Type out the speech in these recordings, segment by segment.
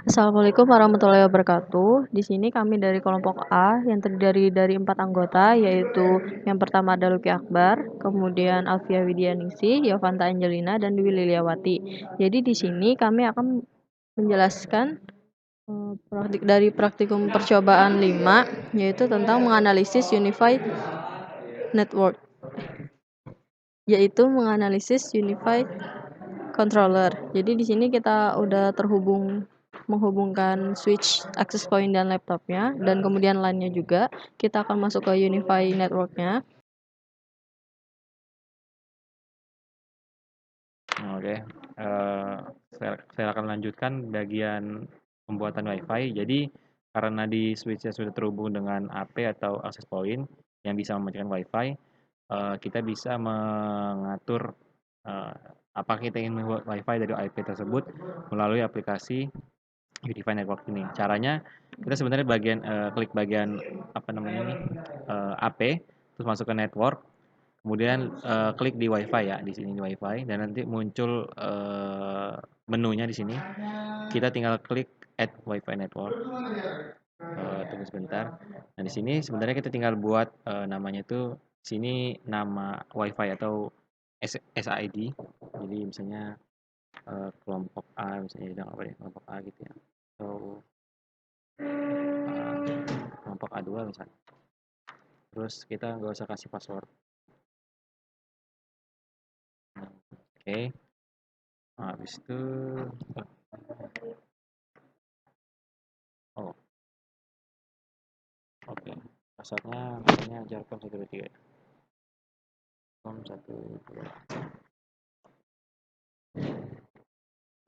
Assalamualaikum warahmatullahi wabarakatuh. Di sini kami dari kelompok A yang terdiri dari 4 anggota, yaitu yang pertama ada Luki Akbar, kemudian Alfia Widianingsih, Yovanta Angelina, dan Dwi Liliawati. Jadi di sini kami akan menjelaskan dari praktikum percobaan 5, yaitu tentang menganalisis Unified Network, yaitu menganalisis Unified Controller. Jadi di sini kita udah menghubungkan switch access point dan laptopnya, dan kemudian LAN-nya juga. Kita akan masuk ke Unify network-nya. Oke, saya akan lanjutkan bagian pembuatan WiFi. Jadi karena di switch-nya sudah terhubung dengan AP atau access point yang bisa mematikan WiFi, kita bisa mengatur apakah kita ingin membuat WiFi dari IP tersebut melalui aplikasi Unify Network ini. Caranya kita sebenarnya klik bagian apa namanya ini AP, terus masuk ke network. Kemudian klik di WiFi ya, di sini di WiFi, dan nanti muncul menunya di sini. Kita tinggal klik Add WiFi Network. Tunggu sebentar. Nah di sini sebenarnya kita tinggal buat namanya itu sini nama WiFi atau SID. Jadi misalnya kelompok A misalnya bilang apa ya, kelompok A gitu ya, atau kelompok A2 misalnya. Terus kita nggak usah kasih password. Oke. Nah, habis itu oh oke, passwordnya misalnya jarkom 123, jarkom 123,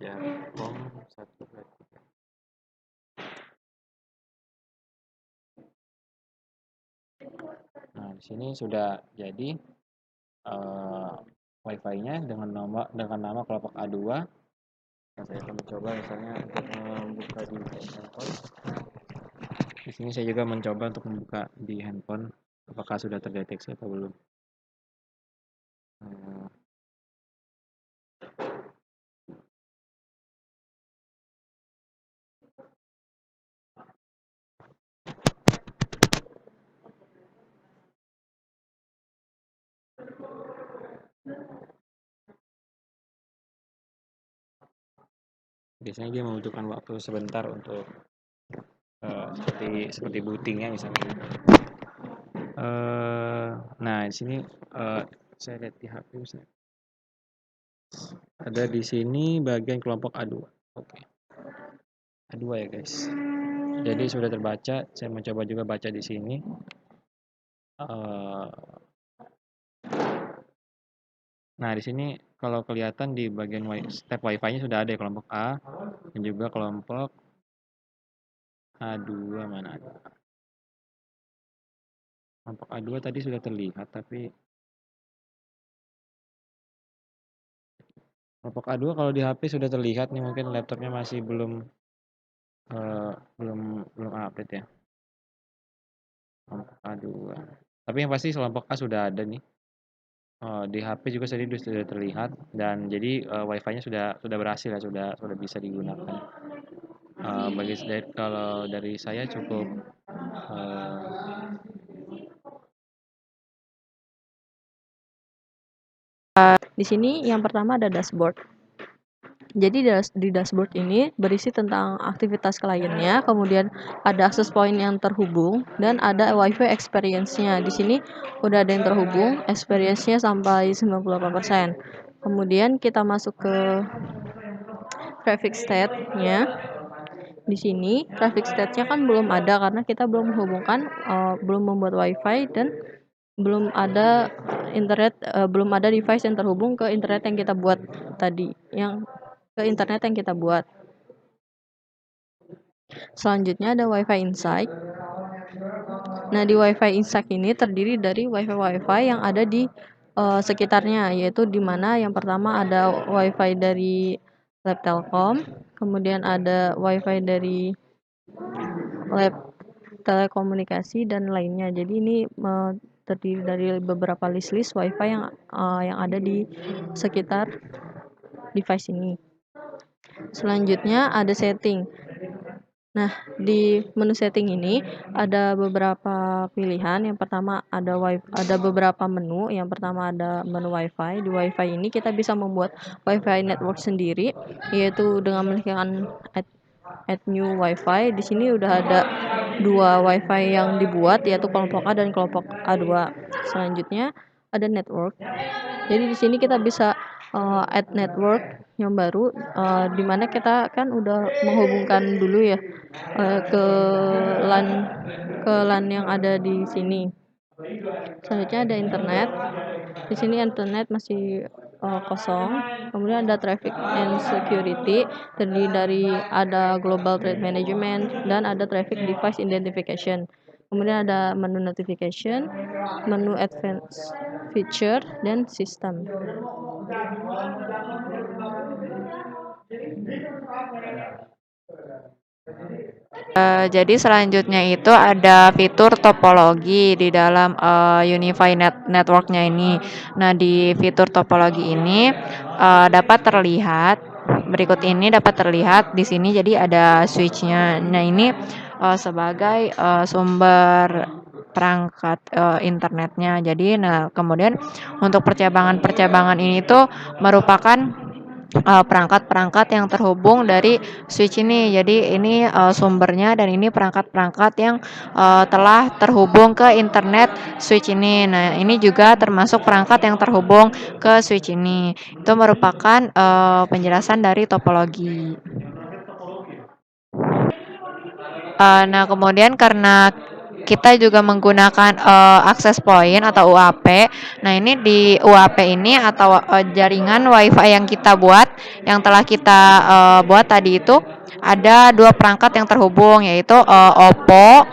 jarkom 123. Nah di sini sudah jadi WiFi-nya dengan nama kelompok A2. Nah, saya akan mencoba misalnya untuk membuka di handphone. Di sini saya juga mencoba untuk membuka di handphone, apakah sudah terdeteksi atau belum. Biasanya dia membutuhkan waktu sebentar untuk seperti bootingnya misalnya. Nah di sini saya lihat di HP misalnya. Ada di sini bagian kelompok A2. Oke. A2 ya guys. Jadi sudah terbaca. Saya mencoba juga baca di sini. Nah di sini kalau kelihatan di bagian step WiFi-nya sudah ada ya, kelompok A dan juga kelompok A2 mana ada. Kelompok A2 tadi sudah terlihat, tapi kelompok A2 kalau di HP sudah terlihat nih, mungkin laptopnya masih belum belum update ya. Kelompok A2. Tapi yang pasti kelompok A sudah ada nih. Di HP juga sudah terlihat, dan jadi WiFi-nya sudah berhasil ya, sudah bisa digunakan. Kalau dari saya cukup. Di sini yang pertama ada dashboard. Jadi di dashboard ini berisi tentang aktivitas kliennya, kemudian ada access point yang terhubung, dan ada WiFi experience-nya. Di sini udah ada yang terhubung, experience-nya sampai 98%. Kemudian kita masuk ke traffic state-nya. Di sini traffic state-nya kan belum ada karena kita belum menghubungkan, belum membuat WiFi, dan belum ada belum ada device yang terhubung ke internet yang kita buat tadi, Selanjutnya ada WiFi Insight. Nah, di WiFi Insight ini terdiri dari WiFi yang ada di sekitarnya, yaitu di mana yang pertama ada WiFi dari Lab Telkom, kemudian ada WiFi dari Lab Telekomunikasi dan lainnya. Jadi ini terdiri dari beberapa list WiFi yang ada di sekitar device ini. Selanjutnya ada setting. Nah, di menu setting ini ada beberapa pilihan. Yang pertama ada beberapa menu. Yang pertama ada menu WiFi. Di WiFi ini kita bisa membuat WiFi network sendiri, yaitu dengan mengklikkan add new WiFi. Di sini udah ada 2 WiFi yang dibuat, yaitu kelompok A dan kelompok A2. Selanjutnya ada network. Jadi di sini kita bisa add network yang baru, di mana kita kan udah menghubungkan dulu ya ke LAN yang ada di sini. Selanjutnya ada internet. Di sini internet masih kosong. Kemudian ada traffic and security, terdiri dari ada global threat management dan ada traffic device identification. Kemudian ada menu notification, menu advanced feature, dan system. Jadi selanjutnya itu ada fitur topologi di dalam Unified Network-nya ini. Nah, di fitur topologi ini dapat terlihat berikut ini dapat terlihat di sini. Jadi ada switch-nya. Nah, ini sebagai sumber perangkat internetnya. Jadi, nah kemudian untuk percabangan-percabangan ini tuh merupakan perangkat-perangkat yang terhubung dari switch ini. Jadi ini sumbernya dan ini perangkat-perangkat yang telah terhubung ke internet switch ini. Nah, ini juga termasuk perangkat yang terhubung ke switch ini. Itu merupakan penjelasan dari topologi. Nah, kemudian karena kita juga menggunakan access point atau UAP. Nah, ini di UAP ini atau jaringan WiFi yang kita buat, yang telah kita buat tadi itu ada 2 perangkat yang terhubung, yaitu Oppo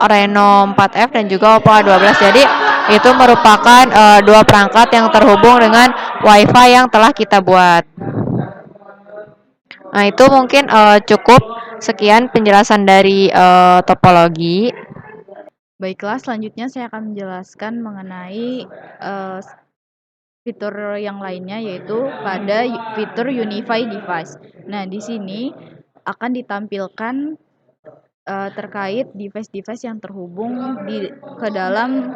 Reno 4F dan juga Oppo A12. Jadi itu merupakan 2 perangkat yang terhubung dengan WiFi yang telah kita buat. Nah, itu mungkin cukup sekian penjelasan dari topologi. Baiklah, selanjutnya saya akan menjelaskan mengenai fitur yang lainnya, yaitu pada fitur Unified Device. Nah, di sini akan ditampilkan terkait device-device yang terhubung ke dalam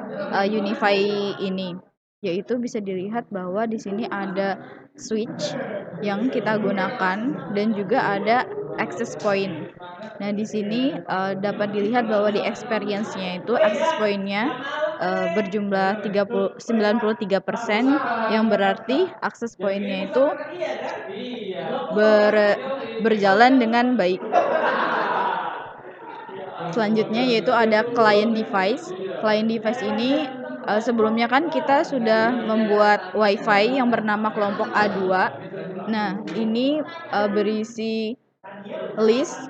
Unify ini, yaitu bisa dilihat bahwa di sini ada switch yang kita gunakan dan juga ada access point. Nah, di sini dapat dilihat bahwa di experience-nya itu access point-nya berjumlah 93%, yang berarti access point-nya itu berjalan dengan baik. Selanjutnya yaitu ada client device. Client device ini sebelumnya kan kita sudah membuat WiFi yang bernama kelompok A2. Nah, ini berisi list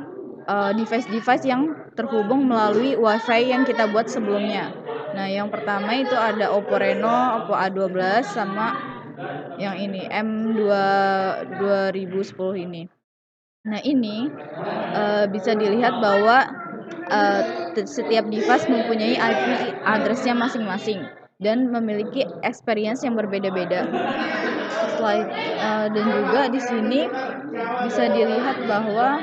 device-device yang terhubung melalui WiFi yang kita buat sebelumnya. Nah, yang pertama itu ada Oppo Reno, Oppo A12, sama yang ini M2 2010 ini. Nah, ini bisa dilihat bahwa setiap device mempunyai IP address-nya masing-masing dan memiliki experience yang berbeda-beda. Dan juga di sini bisa dilihat bahwa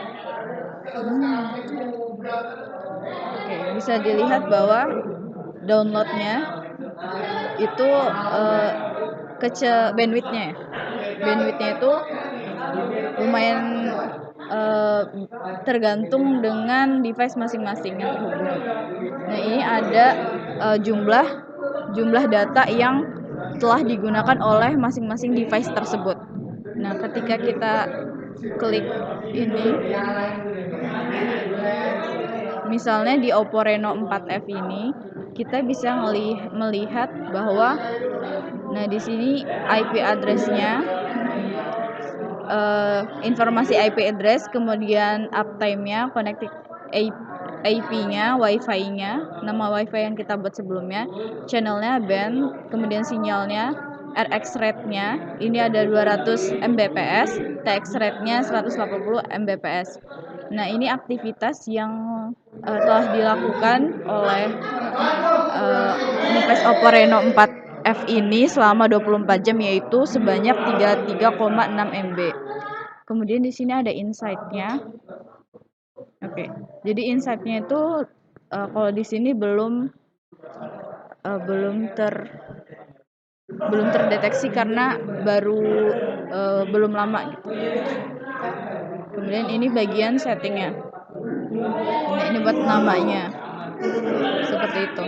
downloadnya itu bandwidthnya itu lumayan tergantung dengan device masing-masing yang terhubung. Nah, ini ada jumlah data yang telah digunakan oleh masing-masing device tersebut. Nah, ketika kita klik ini, misalnya di Oppo Reno 4F ini, kita bisa melihat bahwa di sini IP address-nya, informasi IP address, kemudian uptime-nya, connected IP-nya, Wi-Fi-nya, nama Wi-Fi yang kita buat sebelumnya, channel-nya, band, kemudian sinyalnya, RX rate-nya, ini ada 200 Mbps, TX rate-nya 180 Mbps. Nah, ini aktivitas yang telah dilakukan oleh device Oppo Reno 4F ini selama 24 jam, yaitu sebanyak 33,6 MB. Kemudian di sini ada insight-nya. Oke, jadi insight-nya itu kalau di sini belum terdeteksi karena baru belum lama gitu. Kemudian ini bagian settingnya. Nah, ini buat namanya. Seperti itu.